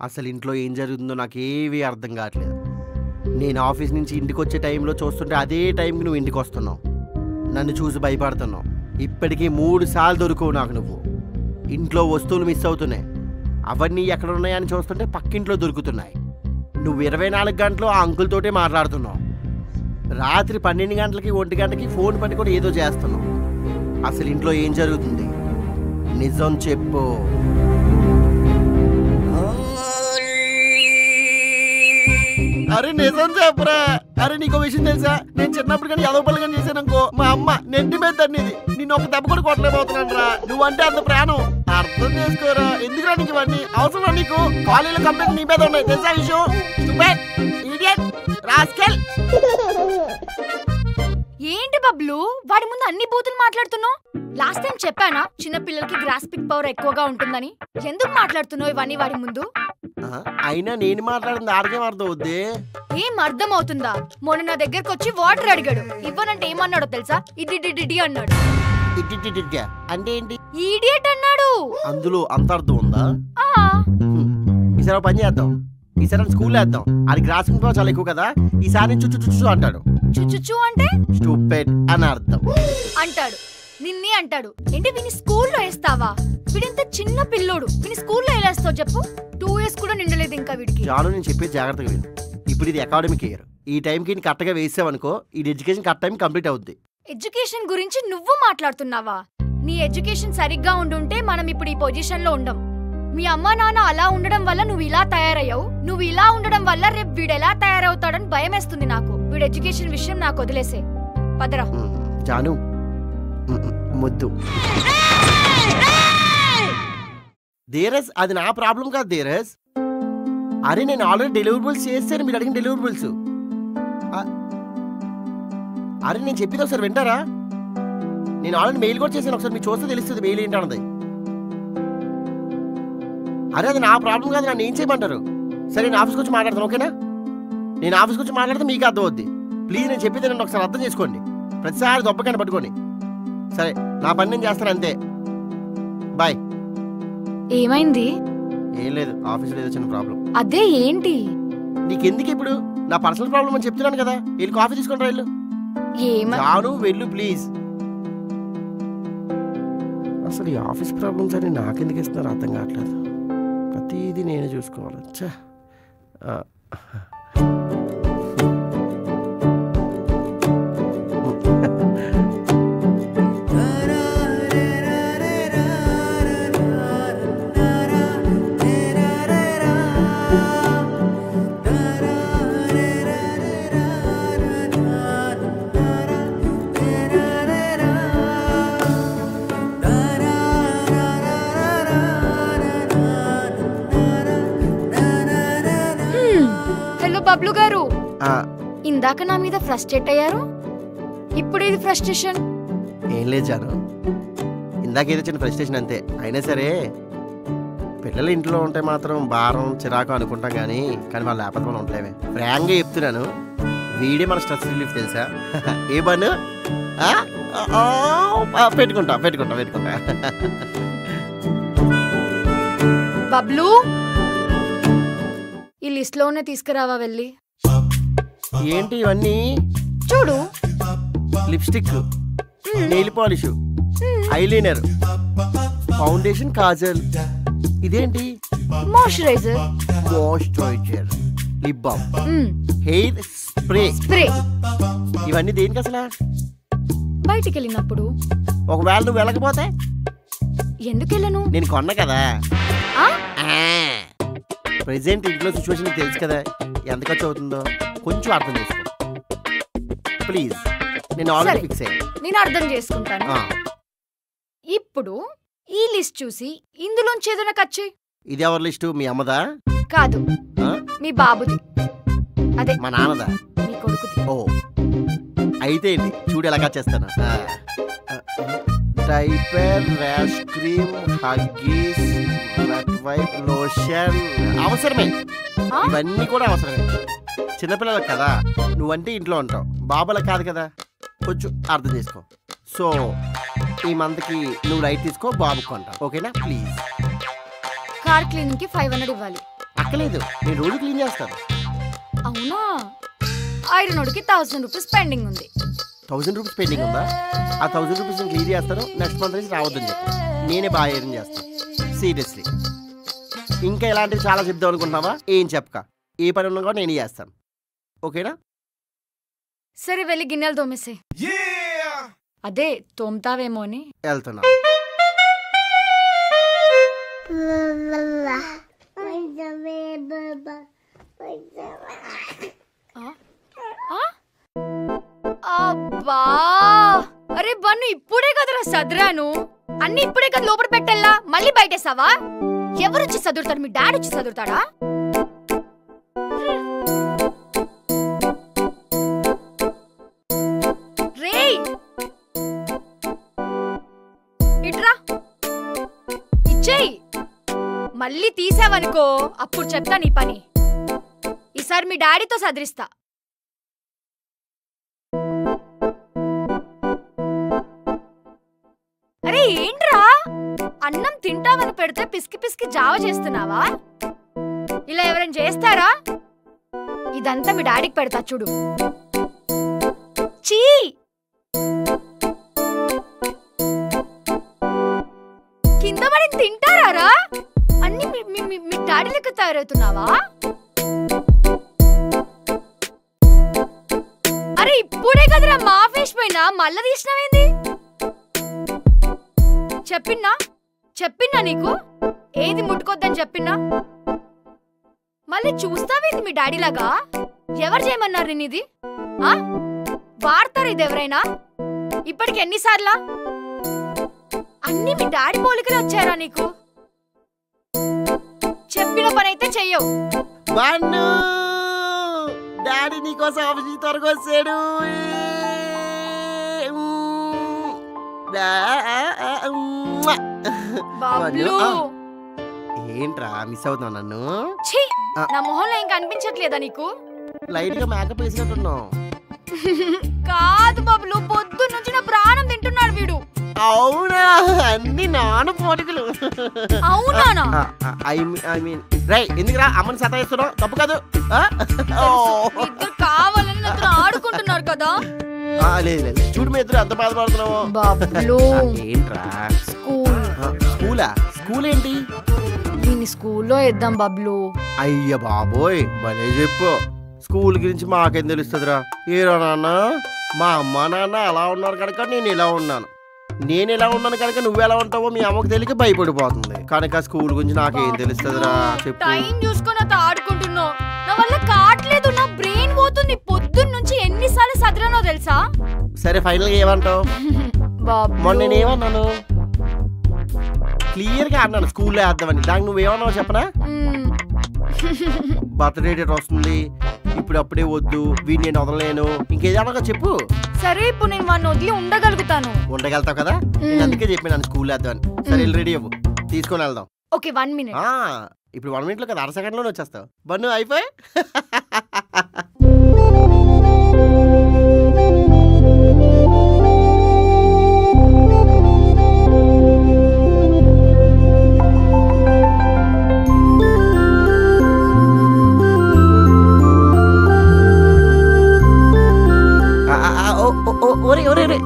అసలు ఇంట్లో ఏం జరుగుతుందో నాకేవీ అర్థం కావట్లేదు. నేను ఆఫీస్ నుంచి ఇంటికి వచ్చే టైంలో చూస్తుంటే అదే టైంకి నువ్వు ఇంటికి వస్తున్నావు. నన్ను చూసి భయపడుతున్నావు. ఇప్పటికీ 3 సార్లు దొరుకువు నాకు నువ్వు. ఇంట్లో వస్తువులు మిస్ అవుతున్నాయి. అవన్నీ ఎక్కడ ఉన్నాయని చూస్తుంటే పక్కింట్లో దొరుకుతున్నాయి. నువ్వు 24 గంటలు ఆ అంకుల్తోటే మాట్లాడుతున్నావు. రాత్రి 12 గంటలకి 1 గంటకి ఫోన్ పట్టుకొని ఏదో చేస్తున్నావు. అసలు ఇంట్లో ఏం జరుగుతుంది? నిజం చెప్పు. అరే నిజం చెప్పురా. అరే నీకు విషయం తెలుసా? నేను చిన్నప్పుడు కానీ ఎదవ పనులు కానీ చేశాను అనుకో, మా అమ్మ నెట్టి మీద తన్నిది. నేను ఒక దెబ్బ కూడా కొట్టలేకపోతున్నాను రా. నువ్వంటే అంత ప్రాణం. అర్థం చేసుకోరా. ఎందుకురా నీకు ఇవన్నీ అవసరం? నీకు కాలేజీలో కంప్లైంట్ నీ మీద ఉన్నాయి తెలుసా విషయం? ఏంటి బబ్లు వాడి ముందు అన్ని బూతులు మాట్లాడుతున్నావు? లాస్ట్ టైం చెప్పానా చిన్న పిల్లలకి గ్రాస్పింగ్ పవర్ ఎక్కువగా ఉంటుందని? ఎందుకు మాట్లాడుతున్నావు ఇవన్నీ వాడి ముందు? అయినా నేను మాట్లాడింది ఆడికేం అర్థం అవుద్ది? ఏం అర్థం అవుతుందా? మొన్న నా దగ్గరకు వచ్చి వాటర్ అడిగాడు. ఇవ్వనంటే ఏమన్నాడో తెలుసా? ఇది అన్నాడు. అంటే ఏంటి? ఈడియట్ అన్నాడు. అందులో అంత అర్థం ఉందా? ఈసారి పని చేద్దాం. ఈసారి స్కూల్లో వేద్దాం. అది గ్రాస్పింగ్ పవర్ చాలా ఎక్కువ కదా. ఈసారి చుచ్చు అంటాడు. చుచ్చు అంటే స్టూపిడ్ అని అర్థం అంటాడు. నిన్నే అంటాడు. ఏంటి వీని స్కూల్లో వేస్తావా? వీడింత చిన్న పిల్లోడు. వీని స్కూల్లో వేస్తావు చెప్పు? 2 years కూడా నిండలేదు ఇంకా వీడికి. చాలు నేను చెప్పేది జాగ్రత్తగా విను. ఇప్పుడు ఇది అకాడమిక్ ఇయర్. ఈ టైంకి కరెక్ట్గా వేసావనుకో ఈ ఎడ్యుకేషన్ కరెక్ట్ టైం కంప్లీట్ అవుద్ది. ఎడ్యుకేషన్ గురించి నువ్వు మాట్లాడుతున్నావా? నీ ఎడ్యుకేషన్ సరిగ్గా ఉండుంటే మనం ఇప్పుడు ఈ పొజిషన్ లో ఉండం. మీ అమ్మా నాన్న అలా ఉండడం వల్ల నువ్వు ఇలా తయారయ్యావు. నువ్వు ఇలా ఉండడం వల్ల రేపు వీడు ఎలా తయారవుతాడని భయం వేస్తుంది నాకు. వీడు ఎడ్యుకేషన్ విషయం నాకు వదిలేసే. పదరా. జాను ముద్దు. ధీరజ్ అది నా ప్రాబ్లం కాదు ధీరజ్. అరే నేను ఆల్రెడీ డెలివరబుల్స్ చేస్తాను. మీరు అడిగిన డెలివరబుల్స్. అరే నేను చెప్పేది ఒకసారి వింటారా? నేను ఆల్రెడీ మెయిల్ కూడా చేశాను. ఒకసారి మీరు చూస్తే తెలుస్తుంది మెయిల్ ఏంటన్నది. అరే అది నా ప్రాబ్లం కాదు. నన్ను ఏం చేయమంటారు? సరే నేను ఆఫీస్కి వచ్చి మాట్లాడతాను. ఓకేనా? నేను ఆఫీస్కి వచ్చి మాట్లాడితే మీకు అర్థం అవుద్ది. ప్లీజ్ నేను చెప్పేది నన్ను ఒకసారి అర్థం చేసుకోండి. ప్రతిసారి దొబ్బకైనా పట్టుకోండి. సరే నా పని నేను చేస్తాను అంతే. బాయ్. ఏమైంది? ఏం లేదు, ఆఫీస్లో ఏదో చిన్న ప్రాబ్లం. అదే ఏంటి? నీకెందుకు ఇప్పుడు? నా పర్సనల్ ప్రాబ్లం అని చెప్తున్నాను కదా. వెళ్ళి కాఫీ తీసుకుంటా వెళ్ళు. రాను వెళ్ళు ప్లీజ్. అసలు ఈ ఆఫీస్ ప్రాబ్లమ్స్ అని నాకెందుకు ఇస్తున్నారు అర్థం కావట్లేదు. ప్రతిదీ నేనే చూసుకోవాలి. ఛా. బబ్లు గారు ఇందాక నా మీద ఫ్రస్ట్రేట్ అయ్యారు. ఇప్పుడు ఇది ఫ్రస్ట్రేషన్? ఏం లేదు జాను, ఇందాకేదో చిన్న ఫ్రస్ట్రేషన్ అంతే. అయినా సరే పిల్లలు ఇంట్లో ఉంటే మాత్రం భారం చిరాకు అనుకుంటాం కానీ వాళ్ళు లేకపోతే మనం ఉండలేమే. ఫ్రాంక్గా చెప్తున్నాను, వీడే మన స్ట్రెస్ రిలీఫ్ తెలుసా. ఏ బన్ను పెట్టుకుంటా. బబ్లు ఈ లిస్ట్ లోనే తీసుకురావా వెళ్ళి. ఏంటి ఇవన్నీ? చూడు, lipstick, nail polish, eyeliner, foundation, kajal. ఇదేంటి? Moisturiser, lip balm, hair spray. ఇవన్నీ దేనికి అసలు? బయటికి వెళ్ళినప్పుడు. ఒకవేళ నువ్వు వెళ్ళకపోతే? ఎందుకు వెళ్ళను? నేను కొన్నా కదా. ప్రెసెంట్ ఇంట్లో సిచ్యువేషన్ తెలుసు కదా, ఎంత ఖర్చు అవుతుందో కొంచెం అర్థం చేసుకో ప్లీజ్. నేను ఆల్రెడీ ఫిక్స్ అయ్యాను. నేను అర్థం చేసుకుంటాను. ఇప్పుడు ఈ లిస్ట్ చూసి ఇందులోంచి ఏదైనా ఖర్చు. ఇది ఎవరి లిస్టు? మీ అమ్మదా? కాదు, మీ బాబుది. అదే మా నాన్నదా? మీ కొడుకుది. ఓ అయితే ఏంటి చూడు ఎలా ఖర్చు చేస్తాను. Diaper, rash cream, Huggies, wet wipe, lotion అవసరమే. ఇవన్నీ కూడా అవసరమే. చిన్నపిల్లలకు కదా, నువ్వంటే ఇంట్లో ఉంటావు, బాబాలకు కాదు కదా, కొంచెం అర్థం చేసుకో. సో ఈ మంత్కి నువ్వు రైట్ తీసుకో, బాబుకు కొంటావు. ఓకేనా? ప్లీజ్. కార్ క్లీనింగ్ కి 500 ఇవ్వాలి. అక్కలేదు, నేను రోజు క్లీన్ చేస్తాను. అవునా? ఐరనోడికి 1000 రూపీస్ పెండింగ్ ఉంది. 1000 రూపీస్ పెండింగ్ ఉందా? ఆ 1000 రూపీస్ నేను క్లియర్ చేస్తాను. నెక్స్ట్ మంత్ నుంచి రావద్దని చెప్పి నేనే బాగా ఎర్న్ చేస్తాను. సీరియస్లీ. ఇంకా ఇలాంటివి చాలా చెప్దాం అనుకుంటున్నావా? ఏం చెప్పక, ఏ పని ఉన్నా కూడా నేను చేస్తాను. ఓకేనా? సరే వెళ్ళి గిన్నెలు తోమేసే. అదే తోమ్తావేమో అని వెళ్తున్నా. అబ్బా, అరే బన్ను ఇప్పుడే కదరా సదరాను. అన్ని ఇప్పుడే కదా లోపల పెట్టెల్లా, మళ్ళీ బయటేసావా? ఎవరొచ్చి చదువుతారు? మీ డాడీ వచ్చి చదువుతాడా? రేయ్ ఇట్రా, ఇచ్చేయి. మళ్ళీ తీసావనుకో అప్పుడు చెప్తా నీ పని. ఈసారి మీ డాడీతో సదరిస్తా. అరే ఏంట్రా, అన్నం తింటామని పెడితే పిసికి పిసికి జావ చేస్తున్నావా? ఇలా ఎవరైనా చేస్తారా? ఇదంతా మీ డాడీకి పెడతా చూడు. చీ, కింద పడి తింటారా? అన్ని మీ డాడీ లెక్క తయారవుతున్నావా? అరే ఇప్పుడే కదరా మా ఫేస్ పోయినా మళ్ళా తీసినావేంది? చెప్పిన్నా నీకు ఏది ముట్టుకోద్దని చెప్పిన్నా? మళ్ళీ చూస్తావేంది మీ డాడీ లాగా? ఎవరు చేయమన్నారు నేను ఇది? వాడతారు ఇది ఎవరైనా? ఇప్పటికి ఎన్నిసార్లా? అన్ని మీ డాడీ పోలికలు వచ్చారా నీకు? చెప్పిన పని అయితే చెయ్యవు. డాడీ నీకోసం ఆఫీస్ త్వరగా వచ్చాడు. ఏంట్రా మిస్ అవుతున్నా నన్ను? నా మొహంలో ఏం కనిపించట్లేదా నీకు? లైట్ గా మేకప్ వేసినట్టున్నావు. కాదు బాబులు, పొద్దున్న నుంచి నా ప్రాణం తింటున్నాడు వీడు. అవునా? అన్ని నాన్న పోలికలు. అవునా? ఐ మీన్ రై, ఎందుకురా అమ్మని సతాయిస్తున్నావు? తప్పు కాదు. ఇద్దరు కావాలని నాతో ఆడుకుంటున్నారు కదా. లేదు చూడు, మీ ఇద్దరు ఎంత బాధపడుతున్నావు. బాబులు ఏంట్రా? స్కూల్ ఏంటి? దీన్ని స్కూల్లో వేద్దాం బాబులు. అయ్య బాబోయ్, భలే చెప్పు. స్కూల్ గురించి మాకేం తెలుస్తుందిరా? ఏరా నాన్న, మా అమ్మ నాన్న అలా ఉన్నారు కనుక నేను ఇలా ఉన్నాను. నేను ఎలా ఉన్నాను కనుక నువ్వెలా ఉంటావో మీ అమ్మకు తెలియక భయపడిపోతుంది. కనుక స్కూల్ గురించి నాకేం తెలుస్తుందిరా? చెప్పు. టైం చూసుకొని అత ఆడుకుంటున్నావు. నా వల్ల కావట్లేదు, నా బ్రెయిన్ పోతుంది. పొద్దున్న నుంచి ఎన్నిసార్లు సదరనో తెలుసా? సరే ఫైనల్ గా ఏమంటావు? మొన్న నేనేమన్నాను? క్లియర్ గా అన్నాను స్కూల్లో వేద్దామని. దానికి నువ్వేమన్నావు చెప్పనా? బర్త్డే డేట్ వస్తుంది, ఇప్పుడు అప్పుడే వద్దు, వీడిని నేను వదలలేను, ఇంకేదన్నా చెప్పు. సరే ఇప్పుడు నేను వాడిని వదిలి ఉండగలుగుతాను. ఉండగలుగుతావు కదా? నేను అందుకే చెప్పాను స్కూల్ వేద్దామని. సరే రెడీ అవ్వు, తీసుకొని వెళ్దాం. Okay 1 minute. ఇప్పుడు 1 minute లో కదా, 1/2 సెకండ్లోనే వచ్చేస్తావు. బన్ను అయిపోయి. ఒరే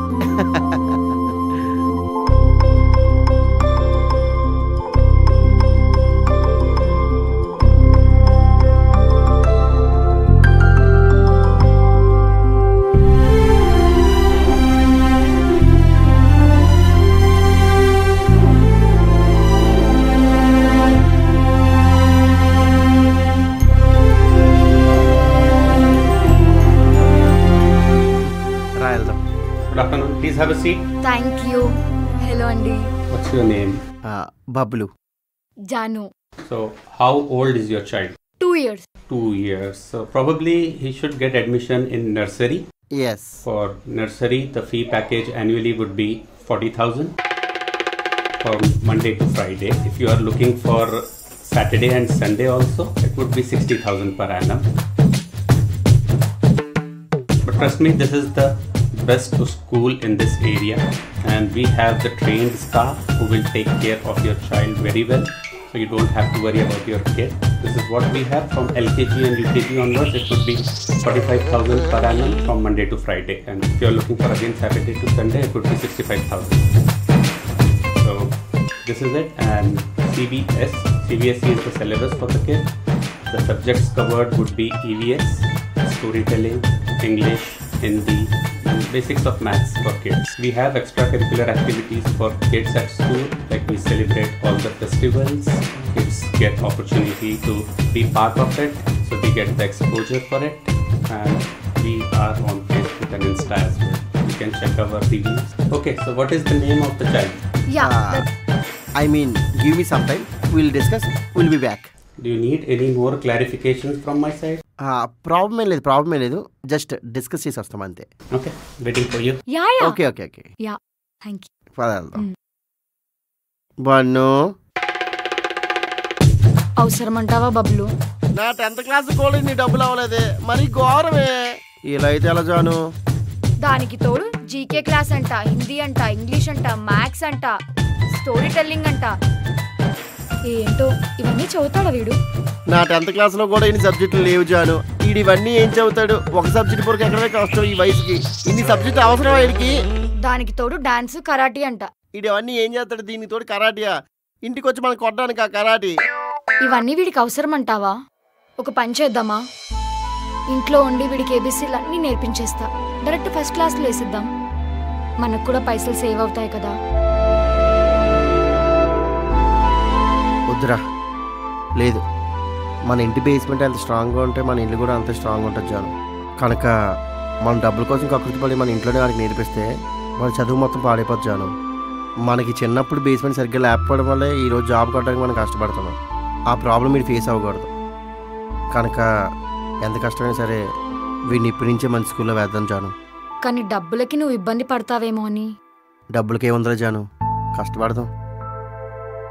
Good afternoon. Please have a seat. Thank you. Hello Andy. What's your name? Bablu. Janu. So, how old is your child? 2 years. 2 years. So, probably he should get admission in nursery. Yes. For nursery, the fee package annually would be 40,000 from Monday to Friday. If you are looking for Saturday and Sunday also, it would be 60,000 per annum. But trust me, this is the best school in this area, and we have the trained staff who will take care of your child very well, so you don't have to worry about your kid. This is what we have from LKG and UKG onwards. It would be 45,000 per annum from Monday to Friday. And if you're looking for again Saturday to Sunday, it would be 65,000. So this is it. And CBSE is the syllabus for the kids. The subjects covered would be EVS, storytelling, English, Hindi, and basics of maths for kids. We have extracurricular activities for kids at school, like we celebrate all the festivals. Kids get opportunity to be part of it, so they get the exposure for it. And we are on Facebook and Insta as well. You can check our reviews. Okay, so what is the name of the child? Yeah. I mean, give me some time. We'll discuss. We'll be back. Do you need any more clarifications from my side? Problem ఏం లేదు just discuss చేసి వస్తాం అంతే. Okay, waiting for you. Yeah, yeah. Okay okay okay Yeah. Thank you. పదార్థం bun. అవసరమంటావా Bablu? నా 10th class కూడా నీ డబ్బులు అవ్వలేదే, మరి ఘోరమే. ఇలా అయితే ఎలా జాను? దానికి తోడు జీకే క్లాస్ అంట, హిందీ అంట, ఇంగ్లీష్ అంట, మ్యాథ్స్ అంట, స్టోరీ టెల్లింగ్ అంట. ఏంటో ఇవన్నీ చదువుతాడా వీడు? నా 10th క్లాస్లో కూడా ఇన్ని సబ్జెక్టులు లేవు జాను. వీడు ఇవన్నీ ఏం చదువుతాడు? ఒక సబ్జెక్ట్ వరకు ఎక్కడమే కష్టం ఈ వయసుకి. ఇన్ని సబ్జెక్టులు అవసరం వీడికి. దానికి తోడు డాన్స్, కరాటీ అంట. వీడు అవన్నీ ఏం చేస్తాడు? దీనికి తోడు కరాటీయా? ఇంటికి వచ్చి మనం కొట్టడానికి ఆ కరాటీ. ఇవన్నీ వీడికి అవసరం అంటావా? ఒక పని చేద్దామా, ఇంట్లో ఉండి వీడికి ఏబీసీలు అన్నీ నేర్పించేస్తా. డైరెక్ట్ ఫస్ట్ క్లాస్లో వేసిద్దాం. మనకు కూడా పైసలు సేవ్ అవుతాయి కదా. వద్దురా, లేదు. మన ఇంటి బేస్మెంట్ ఎంత స్ట్రాంగ్గా ఉంటే మన ఇల్లు కూడా అంత స్ట్రాంగ్ ఉంటుంది జాను. కనుక మన డబ్బుల కోసం కకృతి పడి మన ఇంట్లోనే వాడికి నేర్పిస్తే వాడి చదువు మొత్తం పాడైపోతుంది జాను. మనకి చిన్నప్పుడు బేస్మెంట్ సరిగ్గా లేకపోవడం వల్లే ఈరోజు జాబ్ కొట్టడానికి మనం కష్టపడుతున్నాం. ఆ ప్రాబ్లం మీరు ఫేస్ అవ్వకూడదు. కనుక ఎంత కష్టమైనా సరే వీడిని ఇప్పటి నుంచే మంచి స్కూల్లో వేద్దాం జాను. కానీ డబ్బులకి నువ్వు ఇబ్బంది పడతావేమో అని. డబ్బులకి ఏముందిరా జాను, కష్టపడదాం,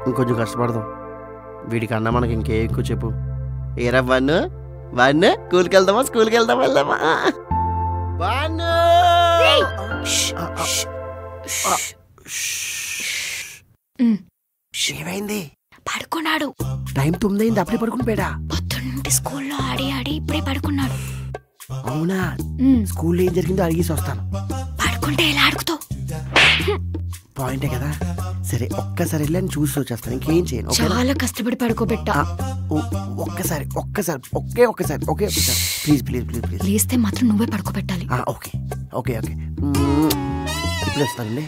ఇంకొంచెం కష్టపడదాం. వీడికన్నా మనకి ఇంకే ఎక్కువ చెప్పు. ఏరా వన్ను స్కూల్కి వెళ్దామా? ఏమైంది? పడుకున్నాడు. టైం 9 అయింది, అప్పుడే పడుకుని పోయాడా? పొద్దున్నుంటి స్కూల్లో ఆడి ఇప్పుడే పడుకున్నాడు. అవునా? స్కూల్లో ఏం జరిగిందో అడిగేసి వస్తాను. పడుకుంటే ఎలా అడుగుతావు? పాయింటే కదా. సరే ఒక్కసారి వెళ్ళని చూసి వచ్చేస్తాను, ఇంకేం చేయను. చాలా కష్టపడి పడుకోబెట్టా. ఒక్కసారి ప్లీజ్ లేస్తే మాత్రం నువ్వే పడుకోబెట్టాలి. ఓకే ఇప్పుడు వస్తానండి.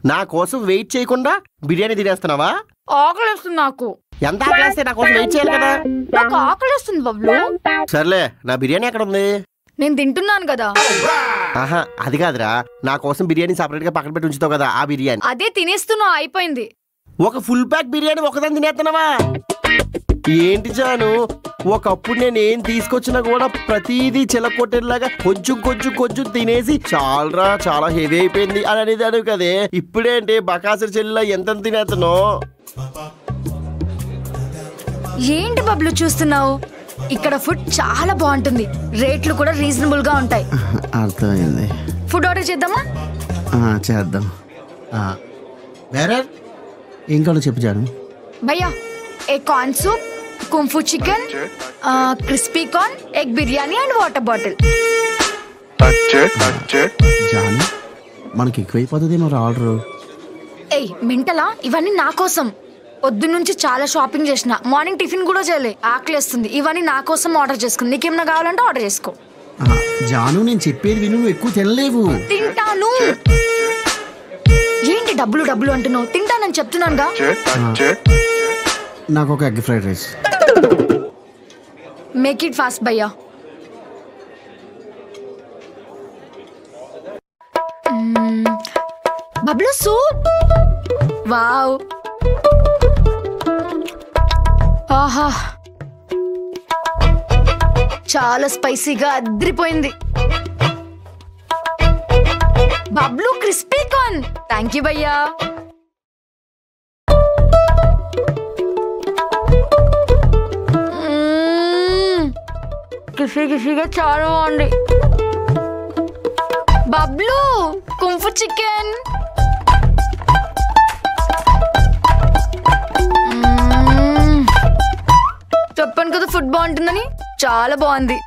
నా కోసం వెయిట్ చేయకుండా బిర్యానీ తినేస్తున్నావా? ఆకలిస్తుంది నాకు. ఎంత ఆకలిస్తే నా కోసం వెయిట్ చేయాలి కదా. నాకు ఆకలిస్తుంది బబ్లు. సర్లే, నా బిర్యానీ ఎక్కడ ఉంది? నేను తింటున్నాను కదా. ఆహా, అది కాదురా, నా కోసం బిర్యానీ సపరేట్ గా పక్కన పెట్టి ఉంచుతావు కదా, ఆ బిర్యానీ. అదే తినేస్తున్నావు, అయిపోయింది. ఒక ఫుల్ ప్యాక్ బిర్యానీ ఒకదాన్ని తినేస్తున్నావా? ఏంటి జాను, ఒకప్పుడు నేను ఏం తీసుకొచ్చినా కూడా ప్రతిదీ చిలకొట్టేలాగా కొంచెం తినేసి చాలా హెవీ అయిపోయింది అని అనేది అడుగు కదే. ఇప్పుడేంటి బకాసురు చెల్లిలా ఎంత తినేస్తున్నావు? ఏంటి బబ్లు చూస్తున్నావు? ఇక్కడ ఫుడ్ చాలా బాగుంటుంది, రేట్లు కూడా రీజనబుల్ గా ఉంటాయి. అర్థమైంది. ఫుడ్ ఆర్డర్ చేద్దామా? చేద్దాం. ఏం కావాలో చెప్పు జాను. భయ్యా, एक corn soup, kung fu chicken, crispy corn, एक biryani and water bottle. Janu, మనకి ఎక్కువైపోతుందేమో ఆర్డర్. ఏయ్ మెంటలా, ఇవన్నీ నా కోసం. పొద్దున్న నుంచి చాలా షాపింగ్ చేసిన, మార్నింగ్ టిఫిన్ కూడా చేయలే, ఆకలేస్తుంది. ఇవన్నీ నా కోసం ఆర్డర్ చేసుకుని, నీకేమైనా కావాలంటే ఆర్డర్ చేసుకో. జాను నేను చెప్పేది విను, నువ్వు ఎక్కువ తినలేవు. తింటాను. ఏంటి డబ్బులు డబ్బులు అంటున్నావు? తింటానని చెప్తున్నానుగా. నాకు ఒక egg fried rice. Make it fast భయ్యా. బబ్లు సూప్. వావ్. ఆహా, చాలా స్పైసీగా అద్రిపోయింది. Bablu crispy corn. Thank you భయ్యా. క్రిస్పీగా చాలా బాగుంది. Bablu kung fu chicken. చెప్పాను కదా ఫుడ్ బాగుంటుందని. చాలా బాగుంది.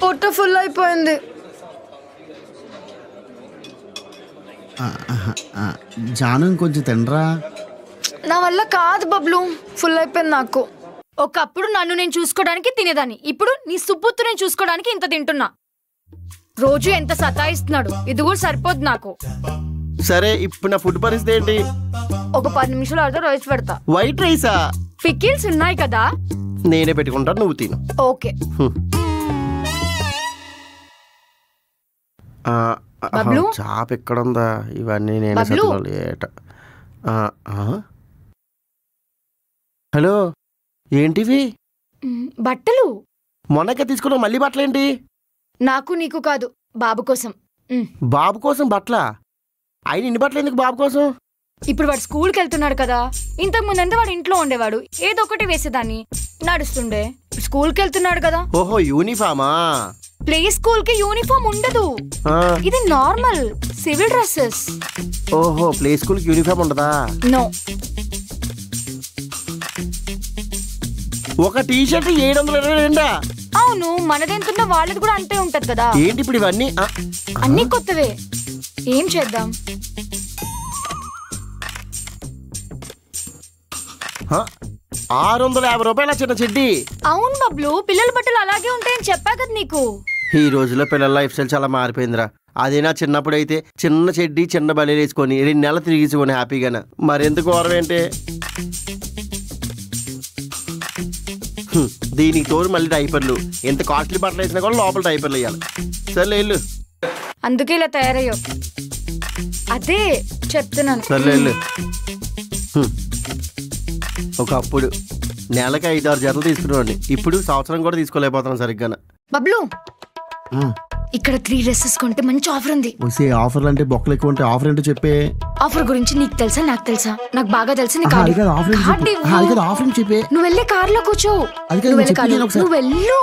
పొట్ట ఫుల్ అయిపోయింది. జాను కొంచెం తినరా. నా వల్ల కాదు బబ్లు, ఫుల్ అయిపోయింది నాకు. ఒకప్పుడు నన్ను నేను చూసుకోవడానికి తినేదాన్ని, ఇప్పుడు నీ సుబ్బుత్తు నేను చూసుకోవడానికి ఇంత తింటున్నా. రోజు ఎంత సతాయిస్తున్నాడు, ఇది కూడా సరిపోద్ది నాకు. సరే ఇప్పుడు నా ఫుడ్ పరిస్థితి ఏంటి? ఒక 10 నిమిషాలు అర్థం రైస్ పెడతా. వైట్ రైసా? పికిల్స్ ఉన్నాయి కదా, నేనే పెట్టుకుంటా, నువ్వు తిను. ఓకే. బబ్లు చాప ఎక్కడుందా? ఇవన్నీ నేను బబ్లు. హలో, ఏంటివి? బట్టలు. మొన్నకే తీసుకున్నావు, మళ్ళీ బట్టలేంటి? నాకు నీకు కాదు, బాబు కోసం. బాబు కోసం బట్టలా? ఆయన ఇన్ని బట్టలు ఎందుకు బాబు కోసం? ఇప్పుడు వాడు స్కూల్కి వెళ్తున్నాడు కదా. ఇంతకు ముందంతా వాడు ఇంట్లో ఉండేవాడు, ఏదో ఒకటి వేసేదాన్ని, నడుస్తుండే. స్కూల్కి వెళ్తున్నాడు కదా. ఓహో, యూనిఫామా? ప్లే స్కూల్ కి యూనిఫామ్ ఉండదు, ఇది నార్మల్ సివిల్ డ్రెస్సెస్. ఓహో, ప్లే స్కూల్ కి యూనిఫామ్ ఉండదా? నో. ఒక టీ షర్ట్ 722. అవును, మనదెంతున్నా వాళ్ళది కూడా అంతే ఉంటది కదా. ఏంటి ఇప్పుడు ఇవన్నీ? అన్ని కొత్తవే. ఏం చేద్దాం? 650 రూపాయల చిన్న చెడ్డి. అవును బబ్లు, పిల్లల బట్టలు అలాగే ఉంటాయని చెప్పా కదా నీకు. ఈ రోజుల్లో పిల్లల లైఫ్ స్టైల్ చాలా మారిపోయిందిరా. అదే నా చిన్నప్పుడు అయితే చిన్న చెడ్డి చిన్న బలి వేసుకొని 2 నెలలు తిరిగిసుకొని హ్యాపీగానే. మరెందుకు ఓరవేంటే? దీనికి తోడు మళ్ళీ డైపర్లు. ఎంత కాస్ట్లీ బట్టలు వేసినా కూడా లోపల డైపర్లు వేయాలి. సర్లే వెళ్ళు. అందుకే ఇలా తయారయ్యో. అదే చెప్తున్నాను. సర్లే వెళ్ళు. ఒకప్పుడు నెలకి 5-6 జతలు తీసుకునేవాడిని, ఇప్పుడు సంవత్సరం కూడా తీసుకోలేకపోతున్నాను సరిగ్గా. బబ్లు, ఇక్కడ 3 డ్రెస్సెస్ కొంటే మంచి ఆఫర్ ఉంది. ఆఫర్లు అంటే బొక్కలు ఎక్కువ ఉంటే ఆఫర్ ఏంటో చెప్పే. ఆఫర్ గురించి నీకు తెలుసా నాకు తెలుసా? నాకు బాగా తెలుసు. నువ్వు వెళ్ళే కార్ లో కూర్చో. నువ్వు వెళ్ళు.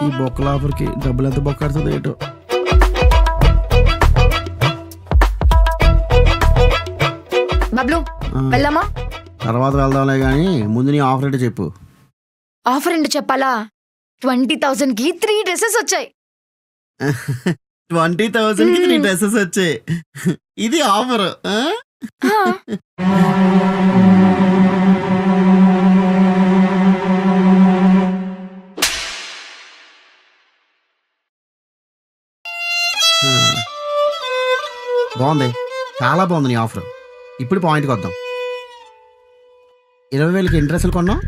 ఈ బొక్కల ఆఫర్ కి డబ్బులు ఎంత బొక్కడుతుంది ఏంటో. బబ్లు వెళ్ళామా? తర్వాత వెళ్దాంలే గానీ ముందు నీ ఆఫర్ ఏంటో చెప్పు. ఆఫర్ ఏంటో చెప్పాలా? 20,000 కి 3 డ్రెస్సెస్ వచ్చాయి. 20,000 కి 3 డ్రెస్సెస్ వచ్చాయి. ఇది ఆఫర్? బాగుంది, చాలా బాగుంది నీ ఆఫర్. ఇప్పుడు పాయింట్కి వద్దాం. 20,000కి ఎన్ని డ్రెస్సులు కొన్నాం?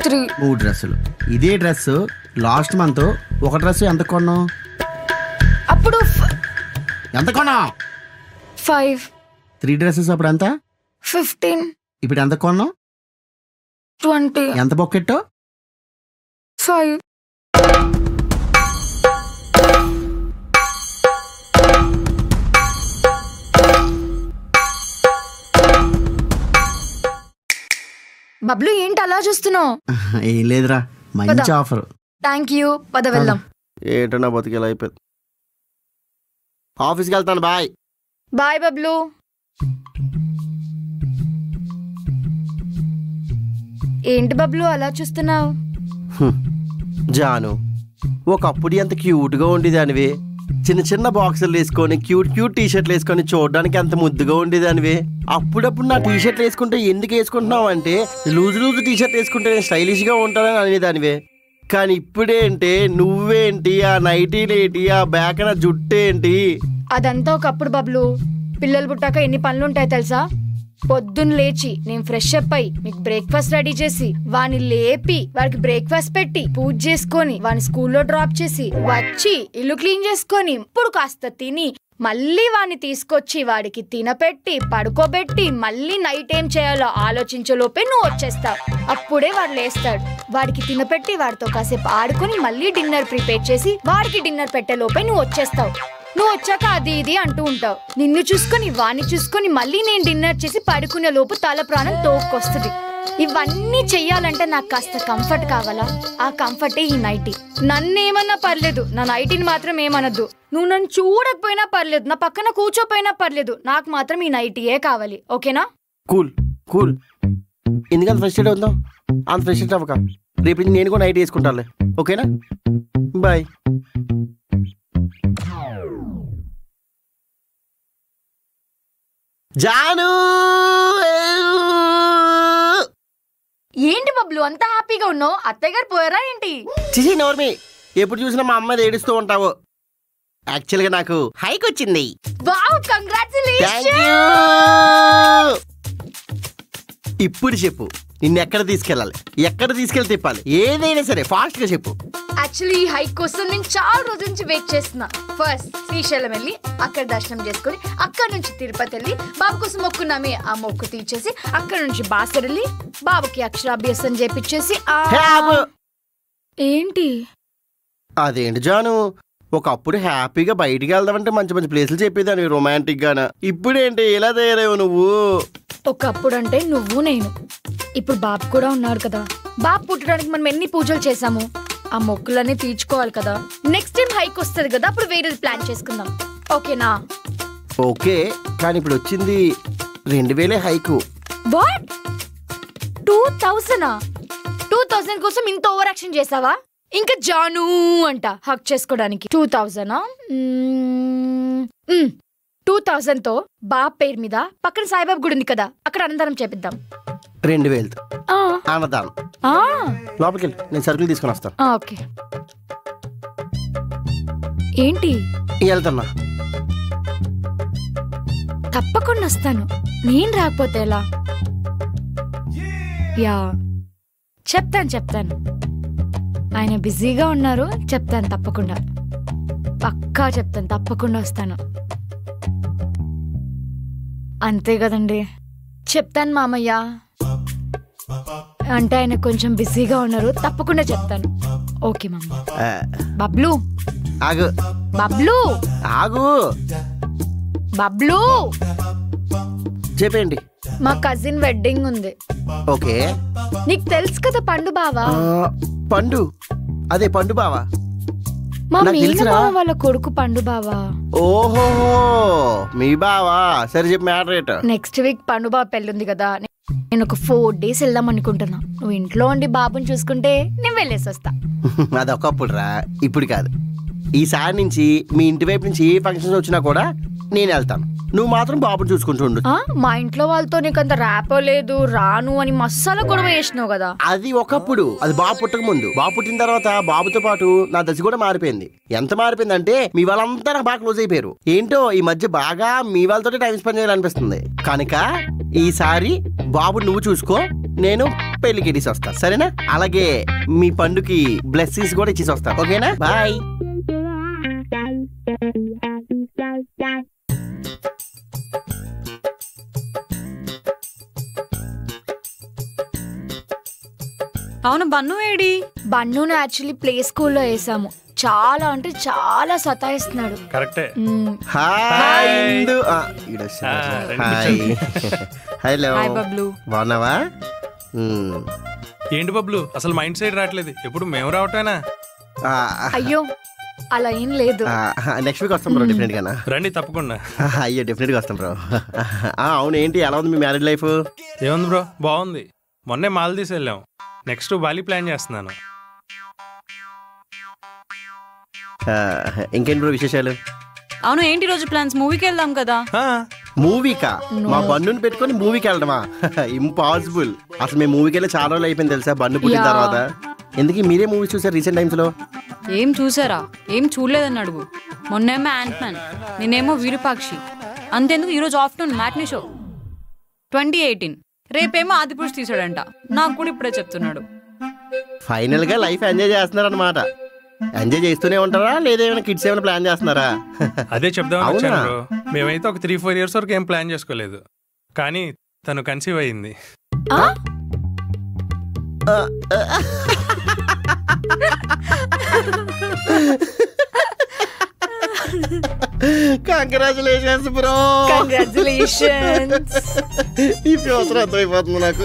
3 డ్రెస్సులు. ఇదే డ్రెస్ లాస్ట్ మంత్ ఒక డ్రెస్ ఎంత కొన్నాం? అప్పుడు ఎంత కొన్నాం? 5. 3 డ్రెస్సెస్ అప్పుడు ఎంత? 15. ఇప్పుడు ఎంత కొన్నాం? 20. ఎంత బొక్కెట్టో? 5. బబ్లు ఏంటి అలా చూస్తున్నావు? ఏం లేదురా, మంచి ఆఫర్. Thank you. పద వెళ్దాం. ఏంటో నా బతికేలా అయిపోయింది. ఆఫీస్కి వెళ్తాను. బాయ్. బాయ్ బబ్లు. ఏంటి బబ్లు అలా చూస్తున్నావు? జాను, ఒకప్పుడు ఎంత క్యూట్గా ఉండేదానివి. చిన్న చిన్న బాక్సులు వేసుకొని క్యూట్ టీషర్ట్లు వేసుకొని చూడడానికి ఎంత ముద్దుగా ఉండేదానివి. అప్పుడప్పుడు నా టీషర్ట్లు వేసుకుంటే ఎందుకు వేసుకుంటున్నావు అంటే లూజ్ టీషర్ట్ వేసుకుంటే నేను స్టైలిష్గా ఉంటానని అనేదానివే. కానీ ఇప్పుడేంటి, నువ్వేంటి, ఆ నైటీలేంటి, ఆ బ్యాకన జుట్టేంటి? అదంతా ఒకప్పుడు బబ్లు. పిల్లలు పుట్టాక ఎన్ని పనులుంటాయి తెలుసా? పొద్దున్న లేచి నేను ఫ్రెష్ అప్ అయి మీకు బ్రేక్ఫాస్ట్ రెడీ చేసి వాని లేపి వాడికి బ్రేక్ఫాస్ట్ పెట్టి పూజ చేసుకొని వాని స్కూల్లో డ్రాప్ చేసి వచ్చి ఇల్లు క్లీన్ చేసుకొని ఇప్పుడు కాస్త తిని మళ్ళీ వాడిని తీసుకొచ్చి వాడికి తినపెట్టి పడుకోబెట్టి మళ్ళీ నైట్ ఏం చేయాలో ఆలోచించలోపే నువ్వు వచ్చేస్తావు. అప్పుడే వాడు లేస్తాడు. వాడికి తినపెట్టి వాడితో కాసేపు ఆడుకొని మళ్ళీ డిన్నర్ ప్రిపేర్ చేసి వాడికి డిన్నర్ పెట్టేలోపే నువ్వు వచ్చేస్తావు. నువ్వు వచ్చాక అది ఇది అంటూ ఉంటావు. నిన్ను చూసుకొని వాణ్ణి చూసుకొని మళ్ళీ నేను డిన్నర్ చేసి పడుకునే లోపు తల ప్రాణం తోక్కొస్తుంది. ఇవన్నీ చెయ్యాలంటే నాకు కాస్త కంఫర్ట్ కావాలా? ఆ కంఫర్టే ఈ నైటీ. నన్నేమన్నా పర్లేదు, నా నైటీని మాత్రం ఏమనద్దు. నువ్వు నన్ను చూడకపోయినా పర్లేదు, నా పక్కన కూర్చోపోయినా పర్లేదు, నాకు మాత్రం ఈ నైటీయే కావాలి. ఓకేనా? Cool cool. ఎందుకంత ఫ్రెస్టేట్ అవుతావు? అంత ఫ్రెస్టేట్ అవ్వక. రేపు నుంచి నేను కూడా నైట్ వేసుకుంటానులే. ఓకేనా? బాయ్. జాను, ఏంటి బబ్లు అంత హ్యాపీగా ఉన్నావు? అత్తయ్య గారు పోయారా ఏంటి? చిచి నోర్మి. ఎప్పుడు చూసినా మా అమ్మాయి ఏడుస్తూ ఉంటావు. యాక్చువల్గా నాకు హైక్ వచ్చింది. Wow, congratulations. ఇప్పుడు చెప్పు, నిన్ను ఎక్కడ తీసుకెళ్ళాలి, ఎక్కడ తీసుకెళ్ళి తిప్పాలి, ఏదైనా సరే ఫాస్ట్ గా చెప్పు. యాక్చువల్లీ ఈ హైక్ కోసం నేను చాలా రోజుల నుంచి వెయిట్ చేస్తున్నా. ఫస్ట్ శ్రీశైలం వెళ్ళి అక్కడ దర్శనం చేసుకుని అక్కడ నుంచి తిరుపతి వెళ్ళి బాబు కోసం మొక్కున్నామే, ఆ మొక్కు తీర్చేసి అక్కడ నుంచి బాసర్ వెళ్ళి బాబుకి అక్షరాభ్యాసం చేపించేసి ఏంటి అదేంటి జాను, ఒకప్పుడు హ్యాపీగా బయటికి వెళ్దామంటే మంచి మంచి ప్లేసులు చెప్పేదాన్ని రొమాంటిక్ గానా. ఇప్పుడేంటి ఇలా తయారయ్యావు నువ్వు? ఒకప్పుడు అంటే నువ్వు నేను, ఇప్పుడు బాబు కూడా ఉన్నాడు కదా. బాబు పుట్టడానికి మనం ఎన్ని పూజలు చేసాము, ఆ మొక్కులన్నీ తీర్చుకోవాలి కదా. నెక్స్ట్ టైం హైక్ వస్తుంది కదా, అప్పుడు వేరేది ప్లాన్ చేసుకుందాం. ఓకేనా? ఓకే, కానీ ఇప్పుడు వచ్చింది 2000 హైకు. వాట్? 2000? 2000 కోసం ఇంత ఓవర్ యాక్షన్ చేసావా? ఇంకా జాను అంట హక్ చేసుకోవడానికి 2000? 2000తో బాబు పేరు మీద పక్కన సాయిబాబు గుడి ఉంది కదా, అక్కడ అన్నదానం చేపిద్దాం. 2000 అన్నదానం. లోపలికి వెళ్ళి నేను సరుకులు తీసుకొని వస్తాను. ఓకే. ఏంటి వెళ్తున్నా? తప్పకుండా వస్తాను. నేను రాకపోతే ఎలా? యా, చెప్తాను. ఆయన బిజీగా ఉన్నారు, చెప్తాను తప్పకుండా. పక్కా చెప్తాను, తప్పకుండా వస్తాను. అంతే కదండి. చెప్తాను మామయ్య. అంటే ఆయన కొంచెం బిజీగా ఉన్నారు, తప్పకుండా చెప్తాను. ఓకే మమ్మ. బబ్లు ఆగు. బబ్లు ఆగు. బబ్లు చెప్పండి. మా కజిన్ వెడ్డింగ్ ఉంది. ఓకే. నీకు తెలుసు కదా పండు బావా. పండు? అదే పండు బావా? మా మేనమామ వాళ్ళ కొడుకు పండు బావా. ఓహో, మీ బావా. సరే చెప్పి మ్యాటర్. నెక్స్ట్ వీక్ పండు బావ పెళ్ళుంది కదా, నేను ఒక 4 days వెళ్దాం అనుకుంటున్నా. నువ్వు ఇంట్లో ఉండి బాబుని చూసుకుంటే నేను వెళ్ళేసి వస్తా. అదొకప్పుడు రా, ఇప్పుడు కాదు. ఈసారి నుంచి మీ ఇంటి వైపు నుంచి ఏ ఫంక్షన్స్ వచ్చినా కూడా నేను వెళ్తాను. నువ్వు మాత్రం బాబుని చూసుకుంటుండు. మా ఇంట్లో వాళ్ళతో నీకు అంత ర్యాపో లేదు, రాను అని మసాలా గొడవ చేసినావు కదా. అది ఒకప్పుడు, అది బాబు పుట్టక ముందు. బాబు పుట్టిన తర్వాత బాబుతో పాటు నా దశ కూడా మారిపోయింది. ఎంత మారిపోయింది అంటే మీ వాళ్ళంతా నాకు బాగా క్లోజ్ అయిపోయారు. ఏంటో ఈ మధ్య బాగా మీ వాళ్ళతో టైం స్పెండ్ చేయాలనిపిస్తుంది. కనుక ఈసారి బాబు నువ్వు చూసుకో, నేను పెళ్లికి ఇచ్చేసి వస్తా. సరేనా? అలాగే మీ పండుకి బ్లెస్సింగ్స్ కూడా ఇచ్చేసి వస్తా. ఓకేనా? బాయ్. అవును, బన్ను ఏడి? బన్నును యాక్చువల్లీ ప్లే స్కూల్లో వేసాము. చాలా అంటే చాలా సతాయిస్తున్నాడు. కరెక్టే. హలో బబ్లు, బాగున్నావా? ఏంటి బబ్లు, అసలు మైండ్ సైడ్ రావట్లేదు. ఎప్పుడు మేము రావటేనా? అయ్యో, అలా ఏం లేదు. నెక్స్ట్ వీక్ వస్తాం బ్రో డెఫినెట్ గానా. రండి తప్పకుండా. అయ్యో డెఫినెట్ గా వస్తాం బ్రో. అవును ఏంటి ఎలా ఉంది మీ మ్యారేజ్ లైఫ్? ఏముంది బ్రో, బాగుంది. మొన్నే మాల్దీవ్స్ వెళ్ళాం. నెక్స్ట్ బాలి ప్లాన్ చేస్తున్నాను. ఇంకేంటి బ్రో విశేషాలు? అవును ఏంటి రోజు ప్లాన్స్? మూవీకి వెళ్దాం కదా. మూవీకా? మా బన్నుని పెట్టుకొని మూవీకి వెళ్ళడమా? ఇంపాసిబుల్. అసలు మేము మూవీకి వెళ్ళి చాలా రోజులు అయిపోయింది తెలుసా బన్ను పుట్టిన తర్వాత. ఎందుకు మీరే మూవీ చూసారు రీసెంట్ టైమ్స్ లో? ఏం చూసారా? ఏం చూడలేదని అడుగు. మొన్నేమో యాంట్‌మ్యాన్, నేనేమో విరూపాక్షి. అంతేందుకు ఈరోజు ఆఫ్టర్నూన్ మ్యాట్నీ షో 2018. రేపేమో ఆదిపురుష్ తీసాడంట. నాకు కూడా ఇప్పుడే చెప్తున్నాడు. ఫైనల్ గా లైఫ్ ఎంజాయ్ చేస్తున్నారు అనమాట. ఎంజాయ్ చేస్తూనే ఉంటారా లేదా ఏమైనా కిడ్స్ ఏమైనా ప్లాన్ చేస్తున్నారా? అదే చెప్దామని వచ్చాను బ్రో. మేమైతే ఒక 3-4 years వరకు ఏం ప్లాన్ చేసుకోలేదు, కానీ తను కన్సీవ్ అయింది. Congratulations bro. కంగ్రాచులేషన్స్. ఈ ఫ్యూచర్ అర్థమైపోతుంది నాకు.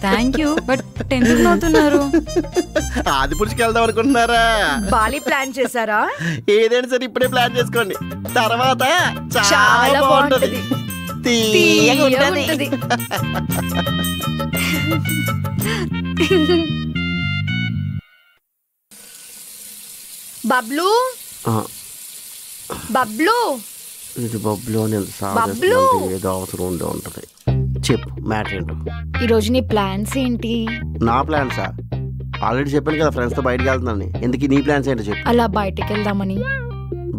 Thank you. బట్ ఎందుకు నవ్వుతున్నారు? ఆదిపురుషుకి వెళ్దాం అనుకుంటున్నారా? బాలి ప్లాన్ చేశారా? ఏదైనా సరే ఇప్పుడే ప్లాన్ చేసుకోండి, తర్వాత చాలా బాగుంటది. తీయగా ఉంటది. బబ్లు బబ్లు ఇది బబ్లు అని బబ్లు. ఏదో అవసరం ఉండే ఉంటది. చెప్పు మ్యాటర్ ఏంటో. ఈరోజు నీ ప్లాన్స్ ఏంటి? నా ప్లాన్సా? ఆల్రెడీ చెప్పాను కదా ఫ్రెండ్స్ తో బయటకు వెళ్తున్నాను. ఎందుకు నీ ప్లాన్స్ ఏంటో చెప్పు. అలా బయటికి వెళ్దామని.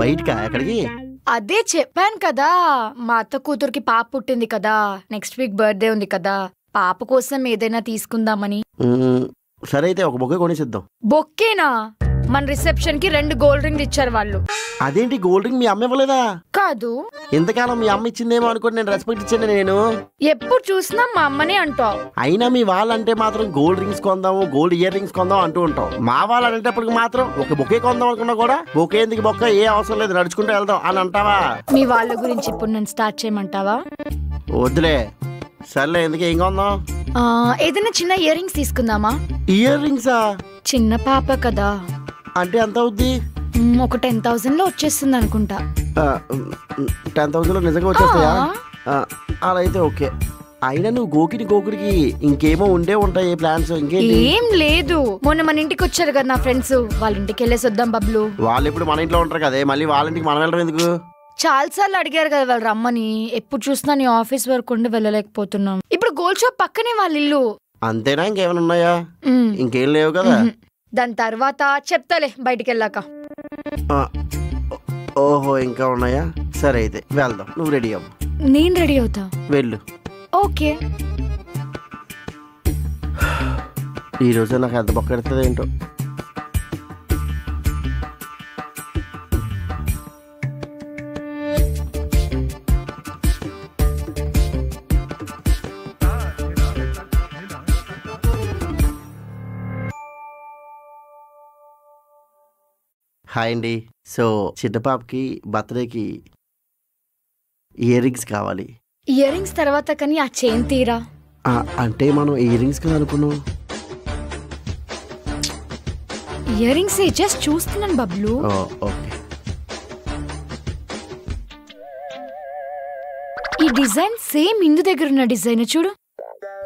బయటకా? ఎక్కడికి? అదే చెప్పాను కదా, మా అత్త కూతురికి పాప పుట్టింది కదా, నెక్స్ట్ వీక్ బర్త్డే ఉంది కదా, పాప కోసం ఏదైనా తీసుకుందామని. సరే అయితే ఒక బొకే కొనేసిద్దాం. బొక్కేనా? మన రిసెప్షన్ కి 2 గోల్డ్ రింగ్ ఇచ్చారు వాళ్ళు. అదేంటి గోల్డ్ రింగ్ మీ అమ్మ ఇవ్వలేదా? కాదు. ఎంతకాలం మీ అమ్మ ఇచ్చిందేమో అనుకోండి, నేను రెస్పెక్ట్ ఇచ్చాను. నేను ఎప్పుడు చూసినా మా అమ్మనే అంటావు. అయినా మీ వాళ్ళంటే మాత్రం గోల్డ్ రింగ్స్ కొందాము, గోల్డ్ ఇయర్ రింగ్స్ కొందాం అంటూ ఉంటాం. మా వాళ్ళు అనేటప్పటికి మాత్రం ఒక బొకే కొందాం అనుకున్నా కూడా బొకే ఎందుకు, బొక్క ఏ అవసరం లేదు, నడుచుకుంటూ వెళ్దాం అని అంటావా? మీ వాళ్ళ గురించి ఇప్పుడు నేను స్టార్ట్ చేయమంటావా? వద్దులే. సర్లే, ఎందుకు ఏం కొందాం? ఏదైనా చిన్న ఇయర్ రింగ్స్ తీసుకుందామా? ఇయర్ రింగ్సా? చిన్న పాప కదా. అంటే ఎంత అవుద్ది? ఒక 10,000 లో వచ్చేస్తుంది అనుకుంటా. 10,000 లో నిజంగా వచ్చేస్తాయా? అలా అయితే ఓకే. అయినా నువ్వు గోకుడికి ఇంకేమో ఉండే ఉంటాయి ప్లాన్స్. ఇంకేంటి? ఏం లేదు, మొన్న మన ఇంటికి వచ్చారు కదా నా ఫ్రెండ్స్, వాళ్ళ ఇంటికి వెళ్ళేసి వద్దాం బబ్లు. వాళ్ళు ఇప్పుడు మన ఇంట్లో ఉంటారు కదా, మళ్ళీ వాళ్ళ ఇంటికి మనం వెళ్ళడం ఎందుకు? చాలా సార్లు అడిగారు కదా వాళ్ళు రమ్మని, ఎప్పుడు చూసినా నీ ఆఫీస్ వరకు ఉండి వెళ్ళలేకపోతున్నాం. ఇప్పుడు గోల్డ్ షాప్ పక్కనే వాళ్ళ ఇల్లు. అంతేనా? ఇంకేమైనా ఉన్నాయా? ఇంకేం లేవు కదా. దాని తర్వాత చెప్తాలే బయటికి వెళ్ళాక. ఓహో ఇంకా ఉన్నాయా? సరే అయితే వెళ్దాం. నువ్వు రెడీ అవ్వు. నేను రెడీ అవుతా. వెళ్ళు. ఓకే. ఈరోజు నాకు ఎంత బొక్కెడుతుంది ఏంటో. హాయ్ అండి. సో చిన్న పాపకి బర్త్డేకి ఇయర్ రింగ్స్ కావాలి. ఇయర్ రింగ్స్ తర్వాత కానీ ఆ చైన్ తీరా. అంటే మనం ఇయర్ రింగ్స్ కదా అనుకున్నాం. ఇయర్ రింగ్స్ జస్ట్ చూస్తున్నాను బబ్లు. ఓకే. ఈ డిజైన్ సేమ్ ఇందు దగ్గర ఉన్న డిజైన్ చూడు.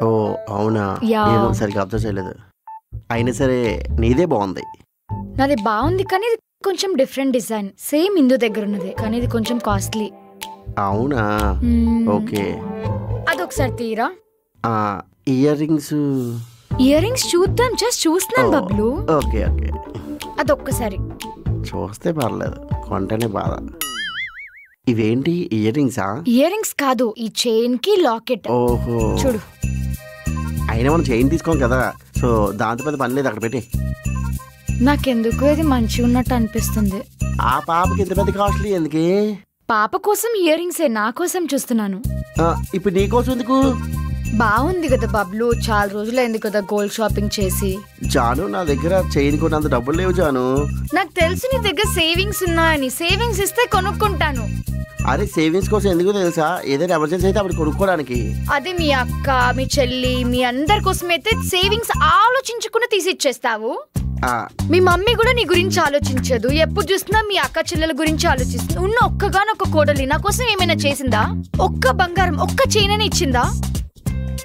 ఓ అవునా? ఏమో సరిగ్గా అబ్జర్వ్ చేయలేదు. అయినా సరే నీదే బాగుంది. నాది బాగుంది కానీ కొంచెం డిఫరెంట్ డిజైన్. సేమ్ ఇందు దగ్గర ఉన్నది కానీ ఇది కొంచెం కాస్ట్లీ. అవునా? ఓకే. అదొకసారి తీరా. ఇయర్ రింగ్స్ చూద్దాం. జస్ట్ చూస్తున్నాను బబ్లు. Okay okay. అదొక్కసారి చూస్తే పర్లేదు, కొంటేనే బాధ. ఇవేంటి ఇయర్ రింగ్సా? ఇయర్ రింగ్స్ కాదు, ఈ చైన్ కి లాకెట్. ఓహో చూడు. అయినా మనం చైన్ తీసుకోం కదా, సో దాంతో పెద్ద పని లేదు, అక్కడ పెట్టి. నాకెందుకు ఇది మంచిగా ఉన్నట్టు అనిపిస్తుంది. ఆ పాపకి ఇంత పెద్ద కాస్ట్లీ ఎందుకే? పాప కోసం ఇయర్ రింగ్సే, నా కోసం చూస్తున్నాను. ఇప్పుడు నీ కోసం ఎందుకు? బాగుంది కదా బబ్లు, చాలా రోజులైంది కదా గోల్డ్ షాపింగ్ చేసి. జాను నా దగ్గర చైన్ కొన్నంత డబ్బులు లేవు జాను. నాకు తెలుసు నీ దగ్గర సేవింగ్స్ ఉన్నాయని. సేవింగ్స్ ఇస్తే కొనుక్కుంటాను. అరే సేవింగ్స్ కోసం ఎందుకు తెలుసా? ఏదైనా ఎమర్జెన్సీ అయితే అప్పుడు కొనుక్కోవడానికి. అదే మీ అక్క, మీ చెల్లి, మీ అందరి కోసం అయితే సేవింగ్స్ ఆలోచించకుండా తీసి ఇచ్చేస్తావు. మీ మమ్మీ కూడా నీ గురించి ఆలోచించదు, ఎప్పుడు చూసినా మీ అక్క చెల్లెల గురించి ఆలోచిస్తుంది. ఉన్న ఒక్కగానొక్క కోడలి నా కోసం ఏమైనా చేసిందా? ఒక్క బంగారం ఒక్క చైన్ ఇచ్చిందా?